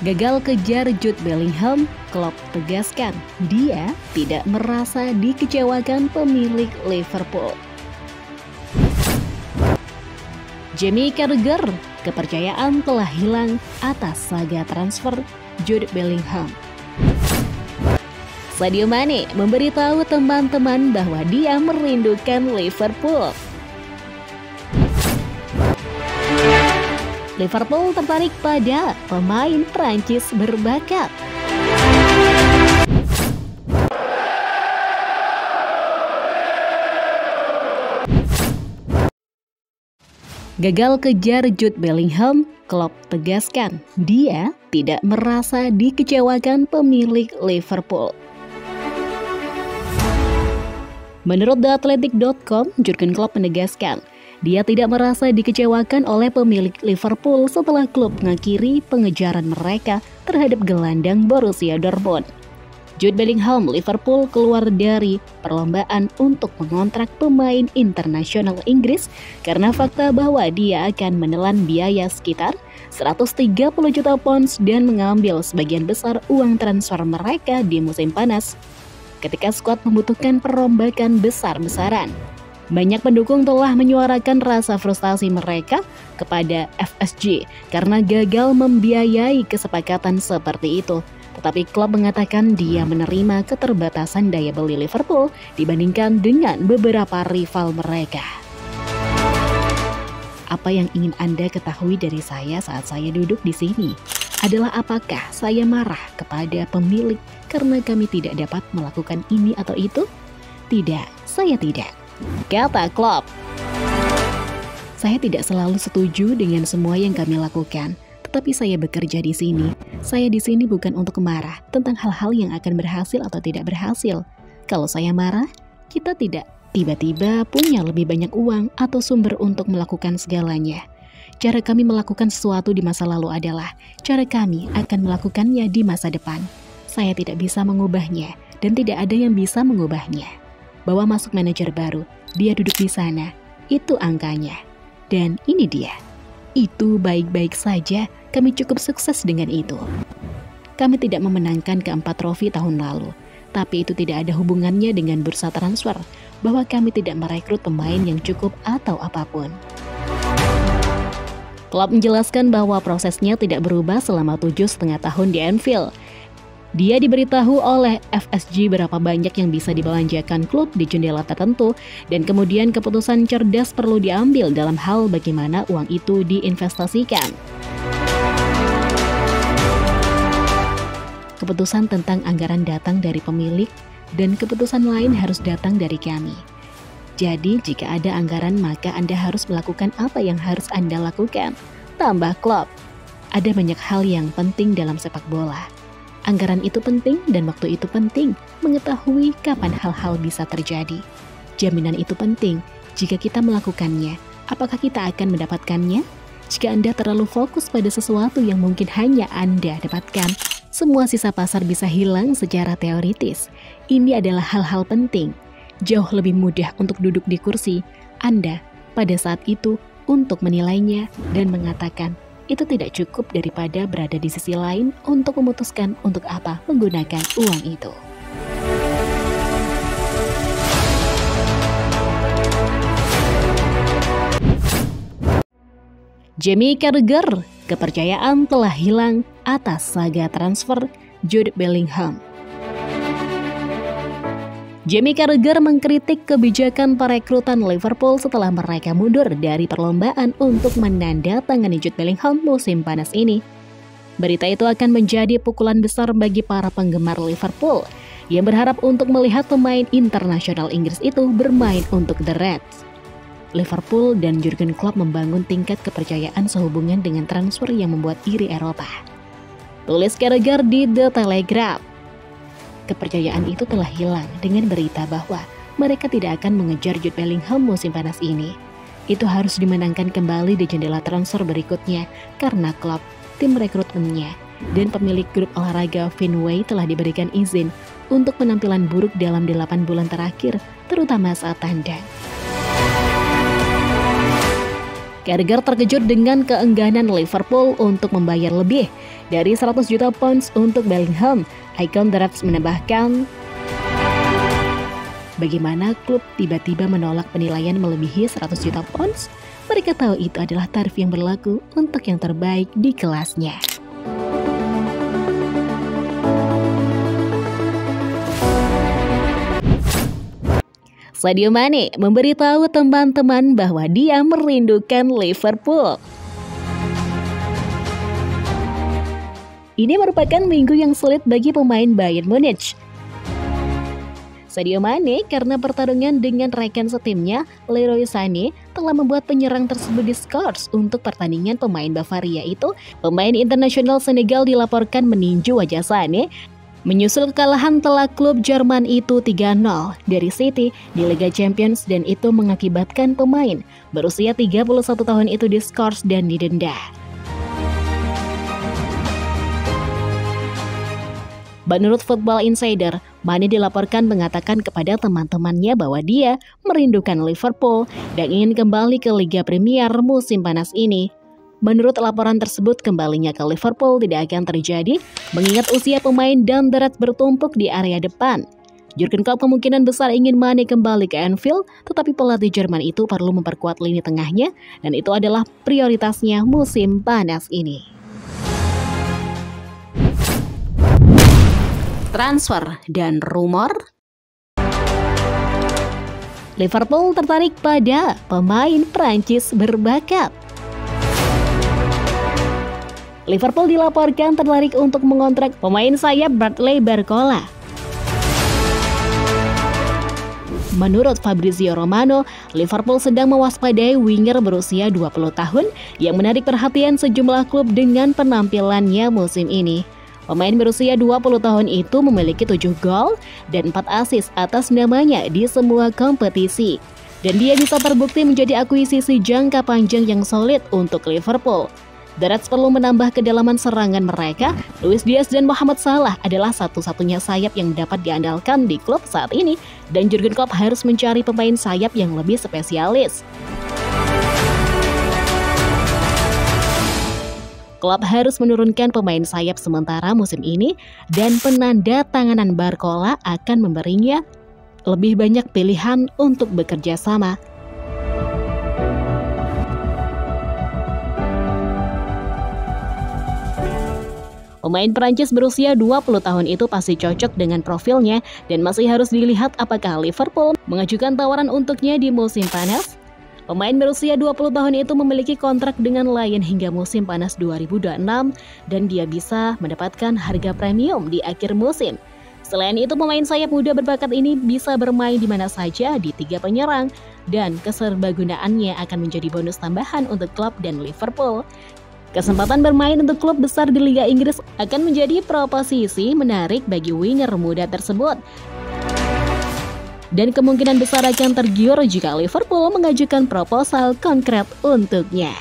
Gagal kejar Jude Bellingham, Klopp tegaskan dia tidak merasa dikecewakan pemilik Liverpool. Jamie Carragher, kepercayaan telah hilang atas saga transfer Jude Bellingham. Sadio Mane memberitahu teman-teman bahwa dia merindukan Liverpool. Liverpool tertarik pada pemain Prancis berbakat. Gagal kejar Jude Bellingham, Klopp tegaskan dia tidak merasa dikecewakan pemilik Liverpool. Menurut TheAthletic.com, Jurgen Klopp menegaskan dia tidak merasa dikecewakan oleh pemilik Liverpool setelah klub mengakhiri pengejaran mereka terhadap gelandang Borussia Dortmund. Jude Bellingham Liverpool keluar dari perlombaan untuk mengontrak pemain internasional Inggris karena fakta bahwa dia akan menelan biaya sekitar 130 juta pounds dan mengambil sebagian besar uang transfer mereka di musim panas ketika skuad membutuhkan perombakan besar-besaran. Banyak pendukung telah menyuarakan rasa frustasi mereka kepada FSG karena gagal membiayai kesepakatan seperti itu. Tetapi klub mengatakan dia menerima keterbatasan daya beli Liverpool dibandingkan dengan beberapa rival mereka. Apa yang ingin Anda ketahui dari saya saat saya duduk di sini adalah apakah saya marah kepada pemilik karena kami tidak dapat melakukan ini atau itu? Tidak, saya tidak. Kata Klopp. Saya tidak selalu setuju dengan semua yang kami lakukan, tetapi saya bekerja di sini. Saya di sini bukan untuk marah tentang hal-hal yang akan berhasil atau tidak berhasil. Kalau saya marah, kita tidak tiba-tiba punya lebih banyak uang atau sumber untuk melakukan segalanya. Cara kami melakukan sesuatu di masa lalu adalah cara kami akan melakukannya di masa depan. Saya tidak bisa mengubahnya dan tidak ada yang bisa mengubahnya. Bahwa masuk manajer baru, dia duduk di sana, itu angkanya. Dan ini dia. Itu baik-baik saja, kami cukup sukses dengan itu. Kami tidak memenangkan keempat trofi tahun lalu, tapi itu tidak ada hubungannya dengan bursa transfer, bahwa kami tidak merekrut pemain yang cukup atau apapun. Klopp menjelaskan bahwa prosesnya tidak berubah selama 7,5 tahun di Anfield. Dia diberitahu oleh FSG berapa banyak yang bisa dibelanjakan klub di jendela tertentu dan kemudian keputusan cerdas perlu diambil dalam hal bagaimana uang itu diinvestasikan. Keputusan tentang anggaran datang dari pemilik dan keputusan lain harus datang dari kami. Jadi jika ada anggaran maka Anda harus melakukan apa yang harus Anda lakukan. Tambah Klopp, ada banyak hal yang penting dalam sepak bola. Anggaran itu penting dan waktu itu penting, mengetahui kapan hal-hal bisa terjadi. Jaminan itu penting, jika kita melakukannya, apakah kita akan mendapatkannya? Jika Anda terlalu fokus pada sesuatu yang mungkin hanya Anda dapatkan, semua sisa pasar bisa hilang secara teoritis. Ini adalah hal-hal penting. Jauh lebih mudah untuk duduk di kursi Anda pada saat itu untuk menilainya dan mengatakan, itu tidak cukup daripada berada di sisi lain untuk memutuskan untuk apa menggunakan uang itu. Jamie Carragher, kepercayaan telah hilang atas saga transfer Jude Bellingham. Jamie Carragher mengkritik kebijakan perekrutan Liverpool setelah mereka mundur dari perlombaan untuk menandatangani Jude Bellingham musim panas ini. Berita itu akan menjadi pukulan besar bagi para penggemar Liverpool yang berharap untuk melihat pemain internasional Inggris itu bermain untuk The Reds. Liverpool dan Jurgen Klopp membangun tingkat kepercayaan sehubungan dengan transfer yang membuat iri Eropa. Tulis Carragher di The Telegraph. Kepercayaan itu telah hilang dengan berita bahwa mereka tidak akan mengejar Jude Bellingham musim panas ini. Itu harus dimenangkan kembali di jendela transfer berikutnya karena klub, tim rekrutmennya, dan pemilik grup olahraga Fenway telah diberikan izin untuk penampilan buruk dalam 8 bulan terakhir, terutama saat tandang. Carragher terkejut dengan keengganan Liverpool untuk membayar lebih dari 100 juta pounds untuk Bellingham. Ikon The Reds menambahkan, bagaimana klub tiba-tiba menolak penilaian melebihi 100 juta pounds? Mereka tahu itu adalah tarif yang berlaku untuk yang terbaik di kelasnya. Sadio Mane memberitahu teman-teman bahwa dia merindukan Liverpool. Ini merupakan minggu yang sulit bagi pemain Bayern Munich. Sadio Mane karena pertarungan dengan rekan setimnya Leroy Sané telah membuat penyerang tersebut diskors untuk pertandingan pemain Bavaria itu. Pemain internasional Senegal dilaporkan meninju wajah Sané menyusul kekalahan telak klub Jerman itu 3-0 dari City di Liga Champions, dan itu mengakibatkan pemain berusia 31 tahun itu diskors dan didenda. Menurut Football Insider, Mane dilaporkan mengatakan kepada teman-temannya bahwa dia merindukan Liverpool dan ingin kembali ke Liga Premier musim panas ini. Menurut laporan tersebut, kembalinya ke Liverpool tidak akan terjadi mengingat usia pemain dan The Reds bertumpuk di area depan. Jurgen Klopp kemungkinan besar ingin Mane kembali ke Anfield, tetapi pelatih Jerman itu perlu memperkuat lini tengahnya dan itu adalah prioritasnya musim panas ini. Transfer dan rumor. Liverpool tertarik pada pemain Prancis berbakat. Liverpool dilaporkan tertarik untuk mengontrak pemain sayap Bradley Barcola. Menurut Fabrizio Romano, Liverpool sedang mewaspadai winger berusia 20 tahun yang menarik perhatian sejumlah klub dengan penampilannya musim ini. Pemain berusia 20 tahun itu memiliki 7 gol dan 4 assist atas namanya di semua kompetisi. Dan dia bisa terbukti menjadi akuisisi jangka panjang yang solid untuk Liverpool. The Reds perlu menambah kedalaman serangan mereka. Luis Diaz dan Mohamed Salah adalah satu-satunya sayap yang dapat diandalkan di klub saat ini, dan Jurgen Klopp harus mencari pemain sayap yang lebih spesialis. Klopp harus menurunkan pemain sayap sementara musim ini, dan penanda tanganan Barcola akan memberinya lebih banyak pilihan untuk bekerja sama. Pemain Prancis berusia 20 tahun itu pasti cocok dengan profilnya dan masih harus dilihat apakah Liverpool mengajukan tawaran untuknya di musim panas. Pemain berusia 20 tahun itu memiliki kontrak dengan Lyon hingga musim panas 2026 dan dia bisa mendapatkan harga premium di akhir musim. Selain itu, pemain sayap muda berbakat ini bisa bermain di mana saja di 3 penyerang dan keserbagunaannya akan menjadi bonus tambahan untuk klub dan Liverpool. Kesempatan bermain untuk klub besar di Liga Inggris akan menjadi proposisi menarik bagi winger muda tersebut. Dan kemungkinan besar akan tergiur jika Liverpool mengajukan proposal konkret untuknya.